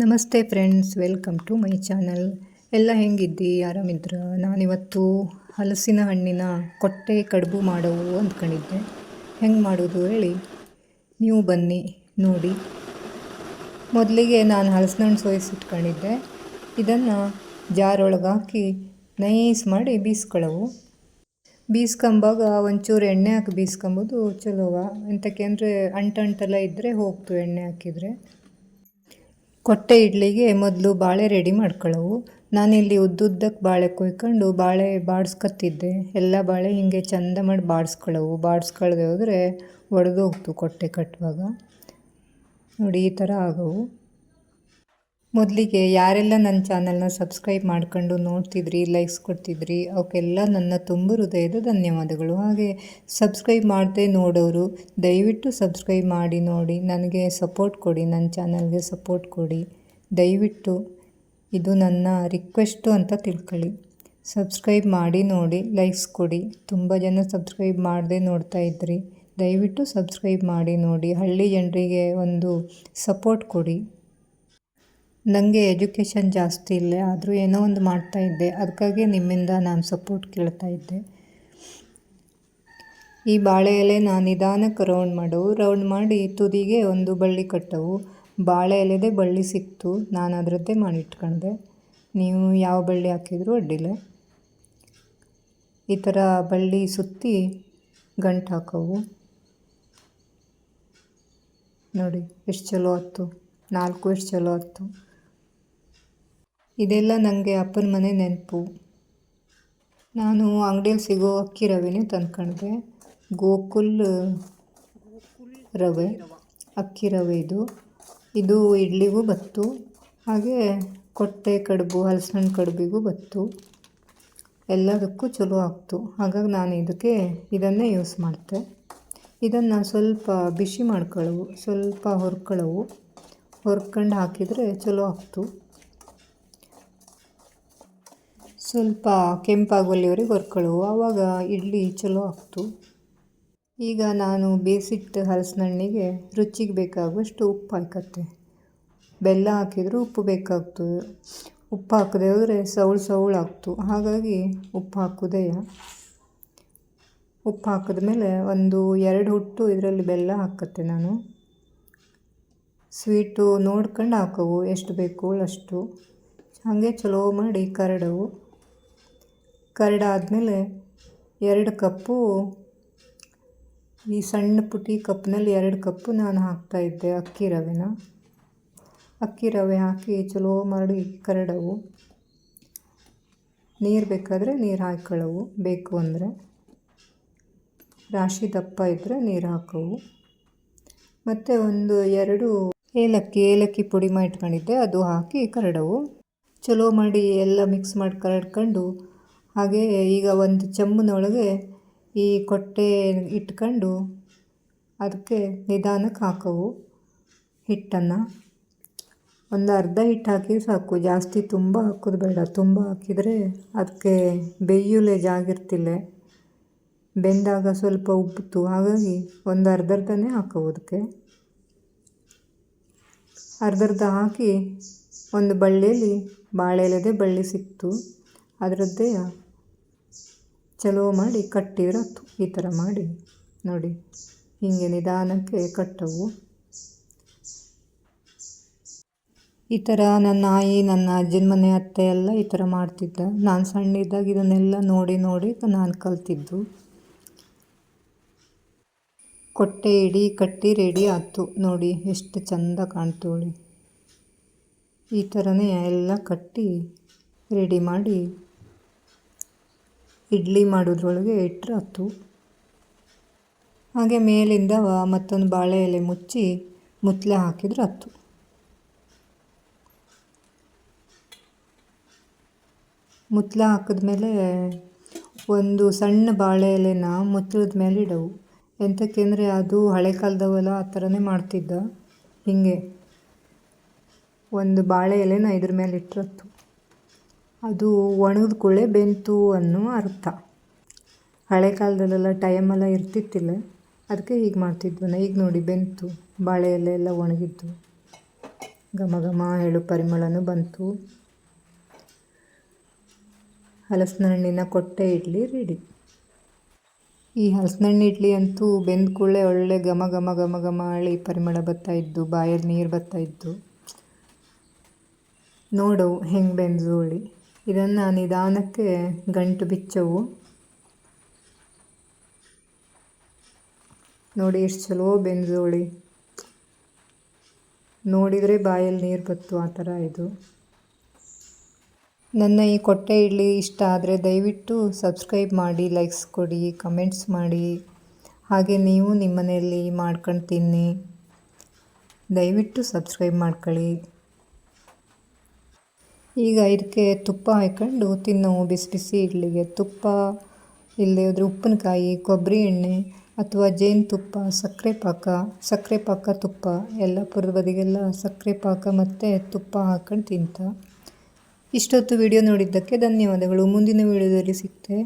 ನಮಸ್ತೆ friends, welcome to my channel. ಎಲ್ಲ ಹೆಂಗಿದ್ದಿ? ಆರಾಮಿದ್ರ? ನಾನಿವತ್ತು ಹಲಸಿನ ಹಣ್ಣಿನ ಕೊಟ್ಟೆ ಕಡುಬು ಮಾಡೋವು ಅಂದ್ಕೊಂಡಿದ್ದೆ. ಹೆಂಗೆ ಮಾಡೋದು ಹೇಳಿ, ನೀವು ಬನ್ನಿ ನೋಡಿ. ಮೊದಲಿಗೆ ನಾನು ಹಲಸಿನ ಹಣ್ಣು ಸೋಯಿಸಿಟ್ಕೊಂಡಿದ್ದೆ. ಇದನ್ನು ಜಾರೊಳಗೆ ಹಾಕಿ ನೈಸ್ ಮಾಡಿ ಬೀಸ್ಕೊಳ್ಳವು. ಬೀಸ್ಕೊಂಬಾಗ ಒಂಚೂರು ಎಣ್ಣೆ ಹಾಕಿ ಬೀಸ್ಕೊಂಬೋದು ಚಲೋವ. ಎಂತಕ್ಕೆ ಅಂದರೆ ಅಂಟೆಲ್ಲ ಇದ್ದರೆ ಹೋಗ್ತು ಎಣ್ಣೆ ಹಾಕಿದರೆ. ಕೊಟ್ಟೆ ಇಡ್ಲಿಗೆ ಮೊದಲು ಬಾಳೆ ರೆಡಿ ಮಾಡ್ಕೊಳ್ಳವು. ನಾನಿಲ್ಲಿ ಉದ್ದುದ್ದಕ್ಕೆ ಬಾಳೆ ಕೊಯ್ಕೊಂಡು ಬಾಳೆ ಬಾಡಿಸ್ಕೊತಿದ್ದೆ. ಎಲ್ಲ ಬಾಳೆ ಹೀಗೆ ಚಂದ ಮಾಡಿ ಬಾಡಿಸ್ಕೊಳ್ದೆ ಹೋದರೆ ಒಡೆದೋಗ್ತು ಕೊಟ್ಟೆ ಕಟ್ಟುವಾಗ. ನೋಡಿ, ಈ ಥರ ಆಗವು. ಮೊದಲಿಗೆ ಯಾರೆಲ್ಲ ನನ್ನ ಚಾನಲ್ನ ಸಬ್ಸ್ಕ್ರೈಬ್ ಮಾಡ್ಕೊಂಡು ನೋಡ್ತಿದ್ರಿ, ಲೈಕ್ಸ್ ಕೊಡ್ತಿದ್ರಿ, ಅವಕ್ಕೆಲ್ಲ ನನ್ನ ತುಂಬ ಹೃದಯದ ಧನ್ಯವಾದಗಳು. ಹಾಗೆ ಸಬ್ಸ್ಕ್ರೈಬ್ ಮಾಡದೆ ನೋಡೋರು ದಯವಿಟ್ಟು ಸಬ್ಸ್ಕ್ರೈಬ್ ಮಾಡಿ ನೋಡಿ, ನನಗೆ ಸಪೋರ್ಟ್ ಕೊಡಿ, ನನ್ನ ಚಾನಲ್ಗೆ ಸಪೋರ್ಟ್ ಕೊಡಿ ದಯವಿಟ್ಟು. ಇದು ನನ್ನ ರಿಕ್ವೆಸ್ಟು ಅಂತ ತಿಳ್ಕೊಳ್ಳಿ. ಸಬ್ಸ್ಕ್ರೈಬ್ ಮಾಡಿ ನೋಡಿ, ಲೈಕ್ಸ್ ಕೊಡಿ. ತುಂಬ ಜನ ಸಬ್ಸ್ಕ್ರೈಬ್ ಮಾಡದೆ ನೋಡ್ತಾ ಇದ್ರಿ, ದಯವಿಟ್ಟು ಸಬ್ಸ್ಕ್ರೈಬ್ ಮಾಡಿ ನೋಡಿ. ಹಳ್ಳಿ ಜನರಿಗೆ ಒಂದು ಸಪೋರ್ಟ್ ಕೊಡಿ. ನನಗೆ ಎಜುಕೇಷನ್ ಜಾಸ್ತಿ ಇಲ್ಲ, ಆದರೂ ಏನೋ ಒಂದು ಮಾಡ್ತಾಯಿದ್ದೆ, ಅದಕ್ಕಾಗಿ ನಿಮ್ಮಿಂದ ನಾನು ಸಪೋರ್ಟ್ ಕೇಳ್ತಾ ಇದ್ದೆ. ಈ ಬಾಳೆ ಎಲೆ ನಾನು ನಿಧಾನಕ್ಕೆ ರೌಂಡ್ ಮಾಡಿ ತುದಿಗೆ ಒಂದು ಬಳ್ಳಿ ಕಟ್ಟವು. ಬಾಳೆ ಎಲೆದೇ ಬಳ್ಳಿ ಸಿಕ್ತು, ನಾನು ಅದರದ್ದೇ ಮಾಡಿಟ್ಕೊಂಡೆ. ನೀವು ಯಾವ ಬಳ್ಳಿ ಹಾಕಿದರೂ ಅಡ್ಡಿಲ್ಲ. ಈ ಥರ ಬಳ್ಳಿ ಸುತ್ತಿ ಗಂಟು ಹಾಕವು. ನೋಡಿ ಎಷ್ಟು ಚಲೋ ಆಯ್ತು, 4 ಎಷ್ಟು ಚಲೋ ಆಯ್ತು. ಇದೆಲ್ಲ ನನಗೆ ಅಪ್ಪನ ಮನೆ ನೆನಪು. ನಾನು ಅಂಗಡಿಯಲ್ಲಿ ಸಿಗೋ ಅಕ್ಕಿ ರವೆನೇ ತಂದ್ಕೊಂಡೆ. ಗೋಕುಲ್ ರವೆ, ಅಕ್ಕಿ ರವೆ ಇದು ಇಡ್ಲಿಗೂ ಬತ್ತು, ಹಾಗೆ ಕೊಟ್ಟೆ ಕಡುಬು, ಹಲಸಿನ ಹಣ್ಣು ಕಡುಬಿಗೂ ಬತ್ತು, ಎಲ್ಲದಕ್ಕೂ ಚಲೋ ಆಗ್ತು. ಹಾಗಾಗಿ ನಾನು ಇದನ್ನೇ ಯೂಸ್ ಮಾಡ್ತೆ. ಇದನ್ನು ಸ್ವಲ್ಪ ಬಿಸಿ ಮಾಡ್ಕೊಳ್ಳವು, ಸ್ವಲ್ಪ ಹೊರ್ಕೊಂಡು ಹಾಕಿದರೆ ಚಲೋ ಆಗ್ತು. ಸ್ವಲ್ಪ ಕೆಂಪಾಗೋಲ್ಲಿವರೆಗೆ ಹೊರ್ಕೊಳ್ಳವು, ಆವಾಗ ಇಡ್ಲಿ ಚಲೋ ಆಗ್ತು. ಈಗ ನಾನು ಬೇಯಿಸಿಟ್ಟ ಹಲಸಿನ ಹಣ್ಣಿಗೆ ರುಚಿಗೆ ಬೇಕಾಗುವಷ್ಟು ಉಪ್ಪು ಹಾಕತ್ತೆ. ಬೆಲ್ಲ ಹಾಕಿದರೂ ಉಪ್ಪು ಬೇಕಾಗ್ತದೆ. ಉಪ್ಪು ಹಾಕದೆ ಹೋದರೆ ಸೌಳು ಆಗ್ತು, ಹಾಗಾಗಿ ಉಪ್ಪು ಹಾಕೋದೆಯ. ಉಪ್ಪು ಹಾಕಿದ್ಮೇಲೆ 1-2 ಹುಟ್ಟು ಇದರಲ್ಲಿ ಬೆಲ್ಲ ಹಾಕತ್ತೆ ನಾನು. ಸ್ವೀಟು ನೋಡ್ಕೊಂಡು ಹಾಕವು, ಎಷ್ಟು ಬೇಕು ಅಷ್ಟು. ಹಾಗೆ ಚಲೋ ಮಾಡಿ ಕರಡಾದಮೇಲೆ 2 ಕಪ್ಪು, ಈ ಸಣ್ಣ ಪುಟಿ ಕಪ್ನಲ್ಲಿ 2 ಕಪ್ಪು ನಾನು ಹಾಕ್ತಾಯಿದ್ದೆ ಅಕ್ಕಿ ರವೆ ಹಾಕಿ ಚಲೋ ಮಾಡಿ ಕರಡವು. ನೀರು ಬೇಕಾದರೆ ನೀರು ಹಾಕೊಳ್ಳವು, ಬೇಕು ಅಂದರೆ. ರಾಶಿ ದಪ್ಪ ಇದ್ದರೆ ನೀರು ಹಾಕವು. ಮತ್ತು 1-2 ಏಲಕ್ಕಿ ಪುಡಿ ಮಾಡಿ ಇಟ್ಕೊಂಡಿದ್ದೆ, ಅದು ಹಾಕಿ ಕರಡವು. ಚಲೋ ಮಾಡಿ ಎಲ್ಲ ಮಿಕ್ಸ್ ಮಾಡಿ ಕರಡ್ಕೊಂಡು, ಹಾಗೆ ಈಗ ಒಂದು ಚಮ್ಮನೊಳಗೆ ಈ ಕೊಟ್ಟೆ ಇಟ್ಕೊಂಡು ಅದಕ್ಕೆ ನಿಧಾನಕ್ಕೆ ಹಾಕವು ಹಿಟ್ಟನ್ನು. ಒಂದು ಅರ್ಧ ಹಿಟ್ಟು ಹಾಕಿದ್ರೆ ಸಾಕು, ಜಾಸ್ತಿ ತುಂಬ ಹಾಕೋದು ಬೇಡ. ತುಂಬ ಹಾಕಿದರೆ ಅದಕ್ಕೆ ಬೇಯುಲೆ ಜಾಗಿರ್ತಿಲ್ಲ, ಬೆಂದಾಗ ಸ್ವಲ್ಪ ಉಬ್ಬಿತು, ಹಾಗಾಗಿ ಒಂದು ಅರ್ಧನೇ ಹಾಕವು. ಅದಕ್ಕೆ ಅರ್ಧ ಹಾಕಿ ಒಂದು ಬಳ್ಳಿಯಲ್ಲಿ ಬಾಳೆ ಎಲೆದೇ ಬಳ್ಳಿ ಸಿಕ್ತು, ಅದರದ್ದೇ ಚಲೋ ಮಾಡಿ ಕಟ್ಟಿರತ್ತು. ಈ ಥರ ಮಾಡಿ ನೋಡಿ, ಹೀಗೆ ನಿಧಾನಕ್ಕೆ ಕಟ್ಟವು. ಈ ಥರ ನನ್ನ ಅಜ್ಜನ ಮನೆ ಅತ್ತೆ ಎಲ್ಲ ಈ ಥರ ಮಾಡ್ತಿದ್ದ. ನಾನು ಸಣ್ಣಿದ್ದಾಗ ಇದನ್ನೆಲ್ಲ ನೋಡಿ ನಾನು ಕಲ್ತಿದ್ದು. ಕೊಟ್ಟೆ ಇಡೀ ಕಟ್ಟಿ ರೆಡಿ ಆಯ್ತು. ನೋಡಿ ಎಷ್ಟು ಚಂದ ಕಾಣ್ತೋಳಿ. ಈ ಥರನೇ ಎಲ್ಲ ಕಟ್ಟಿ ರೆಡಿ ಮಾಡಿ ಇಡ್ಲಿ ಮಾಡೋದ್ರೊಳಗೆ ಇಟ್ಟರೆ ಆಯ್ತು. ಹಾಗೆ ಮೇಲಿಂದ ಮತ್ತೊಂದು ಬಾಳೆ ಎಲೆ ಮುಚ್ಚಿ ಮುತ್ತಲೆ ಹಾಕಿದ್ರೆ ಆಯ್ತು. ಮುತ್ತಲೆ ಹಾಕಿದ್ಮೇಲೆ ಒಂದು ಸಣ್ಣ ಬಾಳೆ ಎಲೆನ ಮುತ್ತಲದ ಮೇಲೆ ಇಡವು. ಎಂತಕ್ಕೆ ಅಂದರೆ ಅದು ಹಳೆ ಕಾಲದವೆಲ್ಲ ಆ ಥರನೇ ಮಾಡ್ತಿದ್ದ. ಹೀಗೆ ಒಂದು ಬಾಳೆ ಎಲೆನ ಇದ್ರ ಮೇಲೆ ಇಟ್ಟಿರತ್ತು. ಅದು ಒಣಗಿದ ಕೂಡಲೇ ಬೆಂತು ಅನ್ನೋ ಅರ್ಥ. ಹಳೆ ಕಾಲದಲ್ಲೆಲ್ಲ ಟೈಮೆಲ್ಲ ಇರ್ತಿತ್ತಿಲ್ಲ, ಅದಕ್ಕೆ ಹೀಗೆ ಮಾಡ್ತಿದ್ವನ. ಈಗ ನೋಡಿ ಬೆಂತು, ಬಾಳೆ ಎಲೆ ಎಲ್ಲ ಒಣಗಿದ್ದು. ಘಮ ಘಮ ಎಳ್ಳು ಪರಿಮಳನೂ ಬಂತು. ಹಲಸಿನ ಹಣ್ಣಿನ ಕೊಟ್ಟೆ ಇಡ್ಲಿ ರೆಡಿ. ಈ ಹಲಸಿನ ಹಣ್ಣು ಇಡ್ಲಿ ಅಂತೂ ಬೆಂದ ಕೂಡಲೇ ಒಳ್ಳೆ ಘಮ ಘಮ ಘಮ ಘಮ ಹಳಿ ಪರಿಮಳ ಬರ್ತಾಯಿದ್ದು, ಬಾಯಲ್ಲಿ ನೀರು ಬರ್ತಾಯಿದ್ದು. ನೋಡವು ಹೆಂಗೆ ಬೆಂದೋಳಿ. ಇದನ್ನು ನಿಧಾನಕ್ಕೆ ಗಂಟು ಬಿಚ್ಚವು. ನೋಡಿ ಎಷ್ಟು ಚಲೋ ಬೆಂದೋಳಿ. ನೋಡಿದರೆ ಬಾಯಲ್ಲಿ ನೀರು ಬತ್ತು, ಆ ಥರ ಇದು. ನನ್ನ ಈ ಕೊಟ್ಟೆ ಇಡ್ಲಿ ಇಷ್ಟ ಆದರೆ ದಯವಿಟ್ಟು ಸಬ್ಸ್ಕ್ರೈಬ್ ಮಾಡಿ, ಲೈಕ್ಸ್ ಕೊಡಿ, ಕಮೆಂಟ್ಸ್ ಮಾಡಿ. ಹಾಗೆ ನೀವು ನಿಮ್ಮ ಮನೆಯಲ್ಲಿ ಮಾಡ್ಕೊಂಡು ತಿನ್ನಿ. ದಯವಿಟ್ಟು ಸಬ್ಸ್ಕ್ರೈಬ್ ಮಾಡ್ಕೊಳ್ಳಿ. ಈಗ ಇದಕ್ಕೆ ತುಪ್ಪ ಹಾಕ್ಕೊಂಡು ತಿನ್ನೋ ಬಿಸಿ ಬಿಸಿ ಇಡ್ಲಿಗೆ. ತುಪ್ಪ ಇಲ್ಲದೆ ಹೋದರೆ ಉಪ್ಪಿನಕಾಯಿ, ಕೊಬ್ಬರಿ ಎಣ್ಣೆ ಅಥವಾ ಜೇನುತುಪ್ಪ, ಸಕ್ಕರೆ ಪಾಕ ತುಪ್ಪ, ಯಲ್ಲಾಪುರದ ಬದಿಗೆಲ್ಲ ಸಕ್ಕರೆ ಪಾಕ ಮತ್ತು ತುಪ್ಪ ಹಾಕ್ಕೊಂಡು ತಿಂತ. ಇಷ್ಟೊತ್ತು ವಿಡಿಯೋ ನೋಡಿದ್ದಕ್ಕೆ ಧನ್ಯವಾದಗಳು. ಮುಂದಿನ ವಿಡಿಯೋದಲ್ಲಿ ಸಿಗ್ತೆ.